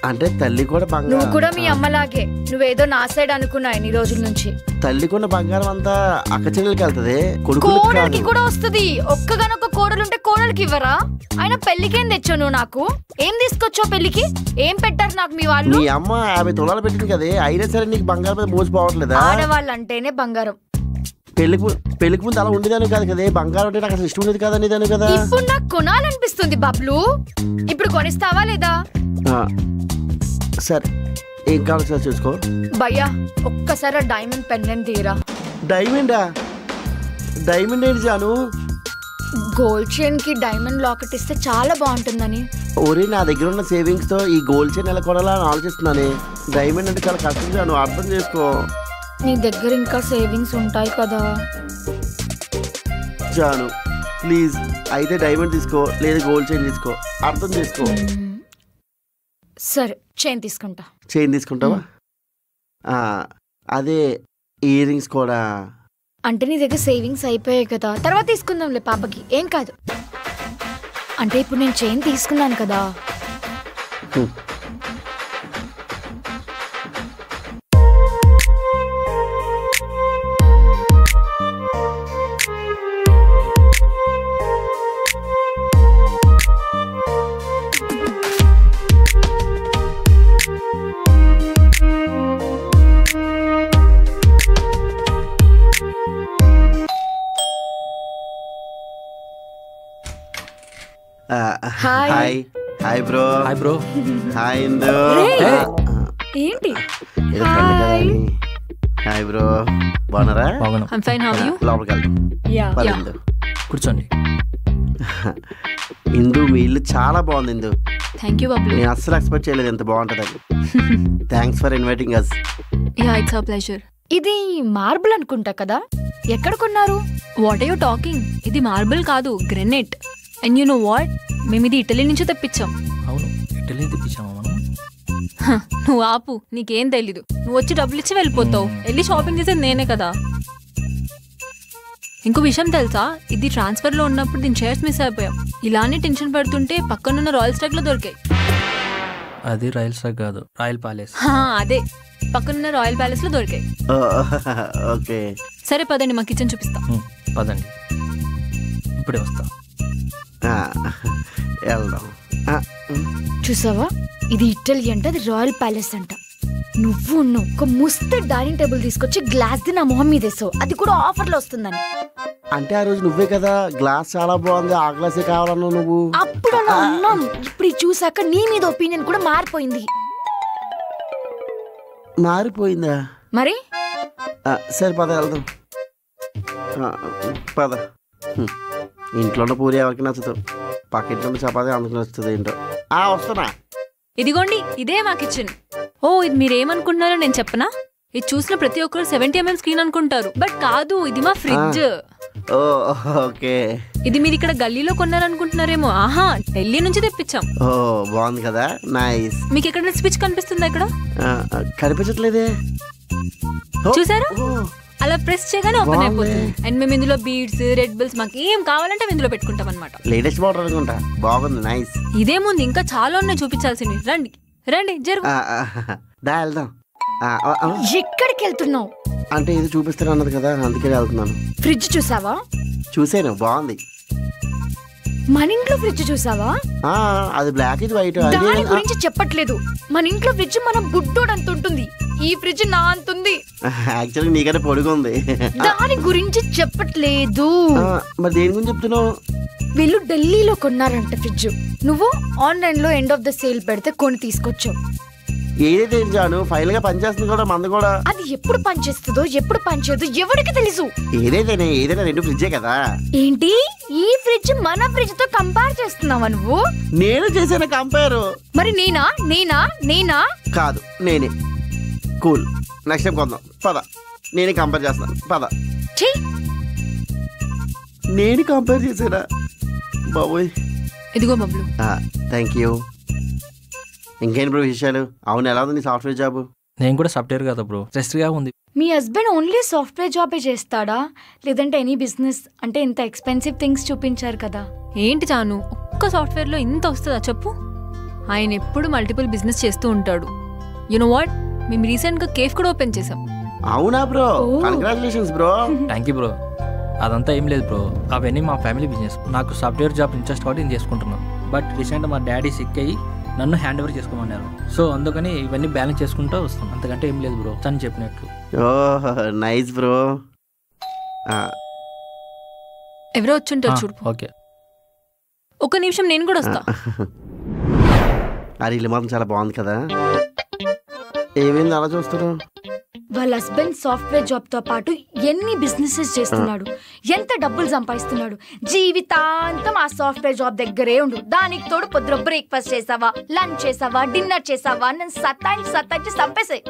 అంటే తల్లి కూడా బంగారం. నువ్వు కూడా మీ అమ్మలాగే, నువ్వేదో నా సైడ్ అనుకున్నా ఎన్ని రోజుల నుంచి. తల్లికున్న బంగారం అంతా అక్క చెల్లెలకి వెళ్తది, కోడలికి కూడా వస్తుంది. ఒక్కగానొక్క కోడలుంటే కోడలికి ఇవ్వరా? ఆయన పెళ్లికేం తెచ్చావు నువ్వు? నాకు ఏం తీసుకొచ్చావు పెళ్లికి? ఏం పెట్టారు నాకు మీ వాళ్ళు? మీ అమ్మ 50 తులాలు పెట్టింది కదే, అయినా సరే నీకు బంగారం మీద మోసపోవట్లేదా? ఆడవాళ్ళు అంటేనే బంగారం. పెళ్లికి ముందు అలా ఉండేదాను కాదు కదే, బంగారం అంటే నాకు అసలు ఇష్టం ఉండేది కాదనేదాను కదా. ఇప్పుడు నాకు కొనాలనిపిస్తుంది బబ్లు, ఇప్పుడు కొనిస్తావా లేదా? సరే ఏం కావాలి సార్ చూసుకో. భయ్యా ఒక్కసారి డైమండ్ పెండెంట్ తీరా. డైమండా? డైమండ్ ఏంటి జాను? గోల్డ్ చైన్ కి డైమండ్ లాకెట్ ఇస్తే చాలా బాగుంటుందని. ఓరే నా దగ్గర ఉన్న సేవింగ్స్ తో ఈ గోల్డ్ చైన్ ఎలా కొనాలా అని ఆలోచిస్తున్నానే. డైమండ్ అంటే చాలా కష్టం జాను, అర్థం చేసుకో. నీ దగ్గర ఇంకా సేవింగ్స్ ఉంటాయి కదా జాను, ప్లీజ్ అయితే డైమండ్ తీసుకో లేదా గోల్డ్ చైన్ తీసుకో, అర్థం చేసుకో. సరే చైన్ తీసుకుంటా. చైన్ తీసుకుంటావా? అదే ఇయర్ రింగ్స్ కూడా. అంటే నీ దగ్గర సేవింగ్స్ అయిపోయాయి కదా, తర్వాత తీసుకుందాంలే పాపకి, ఏం కాదు. అంటే ఇప్పుడు నేను చైన్ తీసుకున్నాను కదా. Hi hi bro. Hi bro. Hi Indu. ఏంటి? హాయ్ బ్రో, బాగున్నారా? బాగున్నా. I'm fine, how are you? లోపలికి వెళ్దాం. కూర్చోండి. ఇందు మీ ఇల్లు చాలా బాగుంది ఇందు. Thank you Bablu. నేను అస్సలు ఎక్స్పెక్ట్ చేయలేదు ఎంత బాగుంటుందని. Thanks for inviting us. Ya it's our pleasure. ఇది మార్బుల్ అనుకుంటా కదా, ఎక్కడ కొన్నారు? What are you talking? ఇది మార్బుల్ కాదు, granite. And you know what, మేము ఇది ఇటలీ నుంచి తెప్పించాం. అవును, ఇటలీ తెప్పించామా మనం? నువ్వు ఆపు, నీకేం తెలీదు. నువ్వు వచ్చి డబ్బులు ఇచ్చి వెళ్ళిపోతావు, వెళ్ళి షాపింగ్ చేసేది నేనే కదా. ఇంకో విషయం తెలుసా, ఇది ట్రాన్స్ఫర్ లో ఉన్నప్పుడు దీని షేర్స్ మిస్ అయిపోయాం. ఇలానే టెన్షన్ పడుతుంటే పక్కనున్న రాయల్ స్టాక్ లో దొరికాయి. అది రాయల్ స్టాక్ కాదు, రాయల్ ప్యాలెస్. అదే పక్కనున్న రాయల్ ప్యాలెస్ లో దొరికాయి. ఓకే సరే పదండి, మా కిచెన్ చూపిస్తా. పదండి, ఇప్పుడే వస్తా. వెళ్దాం. చూసావా, ఇది ఇటలీ అంట, అది రాయల్ ప్యాలెస్ అంట. నువ్వు ఒక ముస్తే డైనింగ్ టేబుల్ తీసుకొచ్చి గ్లాస్ ది నా మొహం మీద వేసావు, అది కూడా ఆఫర్ లో వస్తుందని. అంటే ఆ రోజు నువ్వే కదా గ్లాస్ చాలా బాగుంది, ఆ గ్లాసే కావాలన్నావు నువ్వు. అప్పుడు అలా ఉన్నాం, ఇప్పుడు చూసాక నీ మీద ఒపీనియన్ కూడా మారిపోయింది. మారిపోయిందా? మరి సరే పద వెళ్దాం. పద. ఇంట్లో ఉన్న పూరి ఎవరికి నచ్చదు, పక్కింట్లో ఉన్న చపాతీ అందుకు నచ్చుతుంది ఏంటో. వస్తున్నా. ఇదిగోండి, ఇదే మా కిచెన్. ఓ, ఇది మీరేమనుకుంటున్నారో నేను చెప్పనా? ఇది చూసిన ప్రతి ఒక్కరు 70mm స్క్రీన్ అనుకుంటారు, బట్ కాదు, ఇది మా ఫ్రిడ్జ్. ఓకే. ఇది మీరు ఇక్కడ గల్లీలో కొన్నారనుకుంటున్నారేమో. ఆహా, ఢిల్లీ నుంచి తెప్పించాం. బాగుంది కదా, నైస్. మీకు ఎక్కడ స్విచ్ కనిపిస్తుందా? ఇక్కడ కనిపించట్లేదే. చూసారా, అలా ప్రెస్ చేయగానే ఓపెన్ అయిపోతుంది. అండ్ మేము ఇందులో బీడ్స్, రెడ్ బిల్స్, మాకు ఏం కావాలంటే ఇందులో పెట్టుకుంటాం అనమాట. లేటెస్ట్ మోడల్ అనుకుంటా, బాగుంది, నైస్. ఇదే ముందు ఇంకా చాలా ఉన్నాయి చూపించాల్సింది. రండి రండి, జరుగు. వెళ్దాం. ఎక్కడికి వెళ్తున్నావు? అంటే ఇది చూపిస్తాను అన్నది కదా, అందుకే వెళ్తున్నాను. ఫ్రిడ్జ్ చూసావా? చూసాను, బాగుంది. మన ఇంట్లో ఫ్రిడ్జ్ చూసావా? అది బ్లాక్, ఇది వైట్. దాని గురించి చెప్పట్లేదు. మన ఇంట్లో ఫ్రిడ్జ్ మన బుడ్డోడు అంత ఉంటుంది, ఈ ఫ్రిడ్జ్ నా అంతుంది. యాక్చువల్లీ నీకంటే పొడుగుంది. దాని గురించి చెప్పట్లేదు. మరి దేని గురించి చెప్తున్నావు? వీళ్ళు ఢిల్లీలో కొన్నారంట ఫ్రిడ్జ్, నువ్వు ఆన్లైన్ లో ఎండ్ ఆఫ్ ద సేల్ పెడితే కొని తీసుకొచ్చావు. ఏదైతే జాను, ఫైనల్ గా పనిచేస్తుంది కూడా, మంద కూడా. అది ఎప్పుడు పనిచేస్తుందో ఎప్పుడు పనిచేయదో ఎవరికి తెలుసు. ఏదైనా రెండు ఫ్రిడ్జే కదా. ఏంటి, ఈ ఫ్రిడ్జ్ మన ఫ్రిడ్జ్ తో కంపేర్ చేస్తున్నావా నువ్వు? నేను చేసిన కంపేర్. మరి నేనా కాదు, నేనే. కూల్, నెక్స్ట్ టైం కొందాం పద. నేనే కంపేర్ చేస్తాను పద. నేను కంపేర్ చేసానా బాబోయ్. ఇదిగో బబ్లు. Thank you. ఇంకేంటి బ్రో విషయాలు? అవును, ఎలా ఉంది నీ సాఫ్ట్వేర్ జాబ్? నేను కూడా సాఫ్ట్వేర్ కదా బ్రో, స్ట్రెస్గా ఉంది. మీ హస్బెండ్ ఓన్లీ సాఫ్ట్వేర్ జాబే చేస్తాడా, లేదంటే ఎనీ బిజినెస్? అంటే ఇంత ఎక్స్పెన్సివ్ థింగ్స్ చూపించారు కదా. ఏంటి జాను, ఒక్క సాఫ్ట్వేర్లో ఇంత వస్తుందా చెప్పు? ఆయన ఎప్పుడు మల్టిపుల్ బిజినెస్ చేస్తూ ఉంటాడు. యునో వాట్, మేము రీసెంట్గా కేఫ్ కూడా ఓపెన్ చేసాం. అవునా bro, congratulations bro. Thank you bro. అదంతా ఏం లేదు బ్రో, అవన్నీ మా ఫ్యామిలీ బిజినెస్. నాకు సాఫ్ట్వేర్ జాబ్ ఇంట్రెస్ట్ కాబట్టి నేను చేసుకుంటున్నాను. బట్ రీసెంట్గా మా డాడీ సిక్ అయ్యి నన్ను హ్యాండ్ ఓవర్ చేసుకోమన్నారు. సో అందుకని ఇవన్నీ బ్యాలెన్స్ చేసుకుంటూ వస్తాం, అంతకంటే ఏం లేదు బ్రో తను చెప్పినట్లు. Oh nice bro. ఎవరో వచ్చుంటారు చూడు. ఓకే, ఒక నిమిషం నేను కూడా వస్తా. అది ఇల్లు మాత్రం చాలా బాగుంది కదా. ఏమైంది అలా చూస్తున్నావు? వాళ్ళ హస్బెండ్ సాఫ్ట్వేర్ జాబ్ తో పాటు ఎన్ని బిజినెసెస్ చేస్తున్నాడు, ఎంత డబ్బులు సంపాదిస్తున్నాడు. జీవితాంతం ఆ సాఫ్ట్వేర్ జాబ్ దగ్గరే ఉండు. దానికి తోడు పొద్దున బ్రేక్ఫాస్ట్ చేసావా, లంచ్ చేసావా, డిన్నర్ చేసావా, నన్ను సత్తాయించి చంపేసాయి.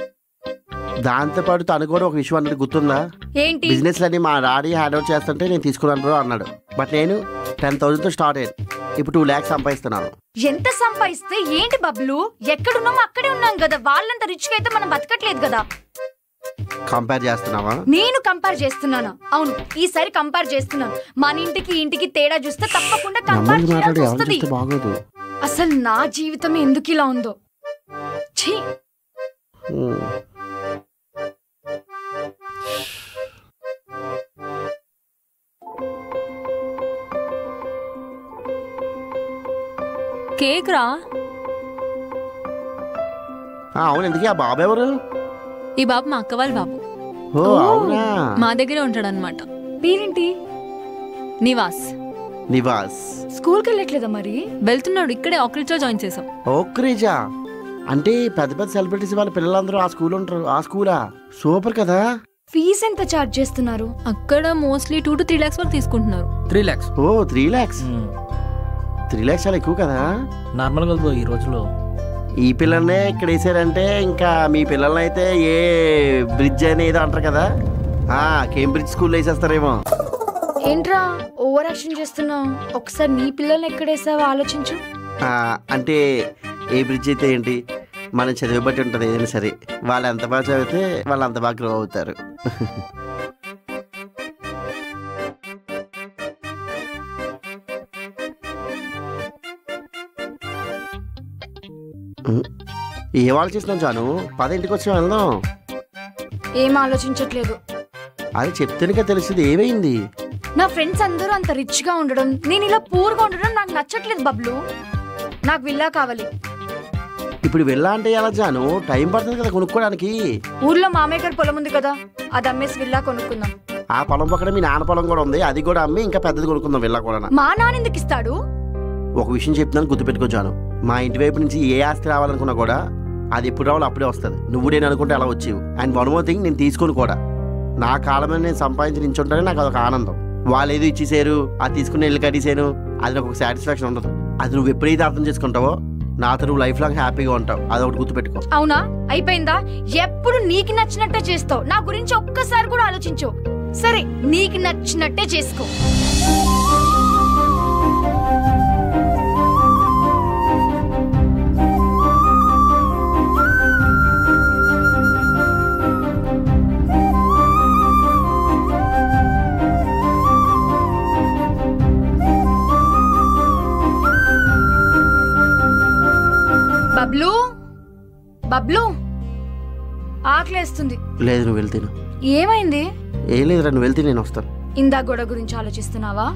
దాంతో పాటు తను కూడా ఒక విషయం అన్నది గుర్తుందా? ఏంటి? బిజినెస్ లని మా డాడీ హ్యాండ్ ఓవర్ చేస్తుంటే నేను తీసుకున్నాను బ్రో అన్నాడు. బట్ నేను 10,000 తో స్టార్ట్ అయ్యాను, ఇప్పుడు 2 lakhs సంపాదిస్తున్నాను. ఎంత సంపాదిస్తే ఏంటి బబ్లు, ఎక్కడున్నామో అక్కడే ఉన్నాం కదా. వాళ్ళంత రిచ్ గా అయితే మనం బతకట్లేదు కదా. కంపేర్ చేస్తున్నావా? నేను కంపేర్ చేస్తున్నాను. అవును, ఈసారి కంపేర్ చేస్తున్నాను. మన ఇంటికి తేడా చూస్తే తప్పకుండా కంపేర్ చేయాల్సి వస్తుంది. బాగోదు. అసలు నా జీవితం ఎందుకు ఇలా ఉందో. ఛీ. కేక్ రా. అవును, ఎందుకు ఆ బాబు ఎవరు? ఈ బాబు మా అక్క వాళ్ళ బాబు. ఓ అవునా. మా దగ్గరే ఉంటాడు అనమాట. పేరేంటి? నివాస్. నివాస్ స్కూల్కి వెళ్ళట్లేదా మరి? వెళ్తున్నాడు, ఇక్కడే ఆక్రిడ్జ్ లో జాయిన్ చేసాం. ఓక్రిజా అంటే పెద్ద పెద్ద సెలబ్రిటీస్ వాళ్ళ పిల్లలందరూ ఆ స్కూల్ ఉంటారు. ఆ స్కూలా? సూపర్ కదా. ఫీజు ఎంత చార్జ్ చేస్తున్నారు? అక్కడ మోస్ట్లీ 2 to 3 lakhs వరకు తీసుకుంటున్నారు. 3 lakhs. ఓ 3 lakhs. 3 lakhs చాలా ఎక్కువ కదా. నార్మల్గా బ్రో ఈ రోజులో. ఈ పిల్లల్నే ఇక్కడ వేసారంటే ఇంకా మీ పిల్లల్ని అయితే ఏ బ్రిడ్జ్ అనేది అంటారు కదా, కేంబ్రిడ్జ్ స్కూల్లో వేసేస్తారేమో. ఏంట్రా ఓవర్ యాక్షన్ చేస్తున్నావు? ఒకసారి నీ పిల్లల్ని ఎక్కడేసావో ఆలోచించు. అంటే ఏ బ్రిడ్జ్ అయితే ఏంటి, మనం చదివే బట్టి ఉంటుంది ఏదైనా సరే. వాళ్ళు ఎంత బాగా చదివితే వాళ్ళు అంత బాగా గ్రో అవుతారు. ఏం ఆలోచిస్తున్నావు జాను? 10 ఇంటికి వచ్చి వెళ్దాం. ఏం ఆలోచించట్లేదు. అది చెప్తేనే తెలిసింది. ఏమైంది? నా ఫ్రెండ్స్ అందరూ అంత రిచ్ గా ఉండడం, నేను ఇలా పూర్ గా ఉండడం నాకు నచ్చట్లేదు బబ్లు. నాకు విల్లా కావాలి. ఇప్పుడు విల్లా అంటే ఎలా జాను? టైం పడుతుంది కదా కొనుక్కోడానికి. ఊర్లో మామయ్య గారి పొలం ఉంది కదా, అది అమ్మేసి విల్లా కొనుక్కుందాం. ఆ పొలం పక్కన మీ నాన్న పొలం కూడా ఉంది, అది కూడా అమ్మి ఇంకా పెద్దది కొనుక్కుందాం విల్లా కూడా. మా నాన్న ఎందుకు ఇస్తాడు? ఒక విషయం చెప్తున్నాను, గుర్తుపెట్టుకో జాను. మా ఇంటి వైపు నుంచి ఏ ఆస్తి రావాలనుకున్నా కూడా అది ఎప్పుడు రావాలో అప్పుడే వస్తుంది. నువ్వు నేను అనుకుంటే అలా వచ్చేవు. అండ్ వన్ మోర్ థింగ్, నేను తీసుకొని కూడా నా కాలం నేను సంపాదించి నించుంటానే నాకు అదొక ఆనందం. వాళ్ళు ఏదో ఇచ్చేసారు, అది తీసుకుని ఇల్లు కట్టేసాను, అది నాకు ఒక సాటిస్ఫాక్షన్ ఉండదు. అది నువ్వు ఎప్పుడైతే అర్థం చేసుకుంటావో నాతో నువ్వు లైఫ్ లాంగ్ హ్యాపీగా ఉంటావు. అదొకటి గుర్తుపెట్టుకో. అవునా? అయిపోయిందా? ఎప్పుడు నీకు నచ్చినట్టే చేస్తావు. నా గురించి ఒక్కసారి కూడా ఆలోచించు. సరే, నీకు నచ్చినట్టే చేసుకో. బబ్లు, బబ్లు, ఆకలేస్తుంది. లేదు, నువ్వు వెళ్తే. ఏమైంది? ఏం లేదురా, నువ్వు వెళ్తే నేను వస్తాను. ఇందా గొడవ గురించి ఆలోచిస్తున్నావా?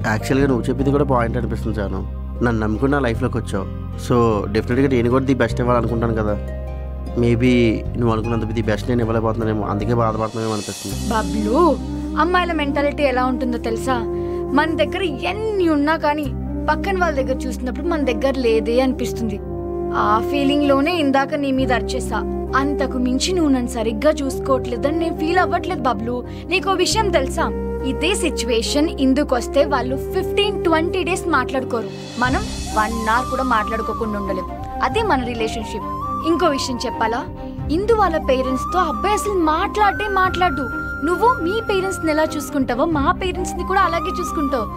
యాక్చువల్గా నువ్వు చెప్పింది కూడా పాయింట్ అనిపిస్తుంది జాను. నన్ను నమ్ముకున్న లైఫ్లోకి వచ్చావు. సో డెఫినెట్గా నేను కూడా ది బెస్ట్ ఇవ్వాలనుకుంటాను కదా. మేబీ నువ్వు అనుకున్నంత ది బెస్ట్ నేను ఇవ్వలేకపోతున్నానేమో, అందుకే బాధపడుతున్నామేమో అనిపిస్తుంది. బబ్లు, అమ్మాయిల మెంటాలిటీ ఎలా ఉంటుందో తెలుసా? మన దగ్గర ఎన్ని ఉన్నా కానీ పక్కన వాళ్ళ దగ్గర చూసినప్పుడు మన దగ్గర లేదే అనిపిస్తుంది. ఆ ఫీలింగ్ లోనే ఇందాక నీ మీద అరిచేసా. అంతకు మించి నువ్వు నన్ను సరిగ్గా చూసుకోవట్లేదని నేను ఫీల్ అవ్వట్లేదు బబ్లు. నీకో విషయం తెలుసా? ఇదే సిచ్యువేషన్ ఇందుకొస్తే వాళ్ళు 15-20 days మాట్లాడుకోరు. మనం 1 hour కూడా మాట్లాడుకోకుండా ఉండలేం. అదే మన రిలేషన్షిప్. ఇంకో విషయం చెప్పాలా? ఇందు వాళ్ళ పేరెంట్స్ తో అబ్బాయి అసలు మాట్లాడు. నువ్వు మీ పేరెంట్స్ ని ఎలా చూసుకుంటావో మా పేరెంట్స్ ని కూడా అలాగే చూసుకుంటావు.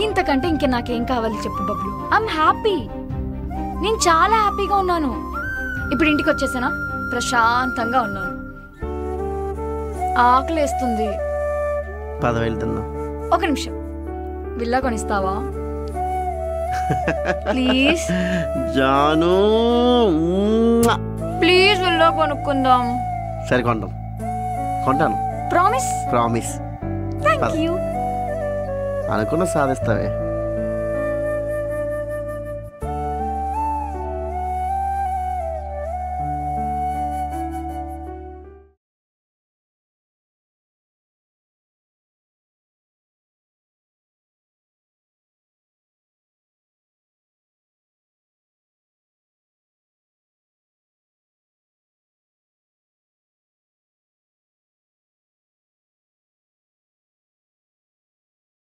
ఇంతకంటే ఇంక నాకేం కావాలి చెప్పు బబ్లు. I'm happy. నేను చాలా హ్యాపీగా ఉన్నాను. ఇప్పుడు ఇంటికి వచ్చేసానా? ప్రశాంతంగా ఉన్నాను. ఆకలేస్తుంది. 10,000 తిందాం. ఒక నిమిషం, విల్లా కొనిస్తావా ప్లీజ్? జాను ప్లీజ్ విల్లా కొనుక్కుందాం. సరే కొంటాను. ప్రామిస్? ప్రామిస్. Thank you. అనుకున్న సాధిస్తావే.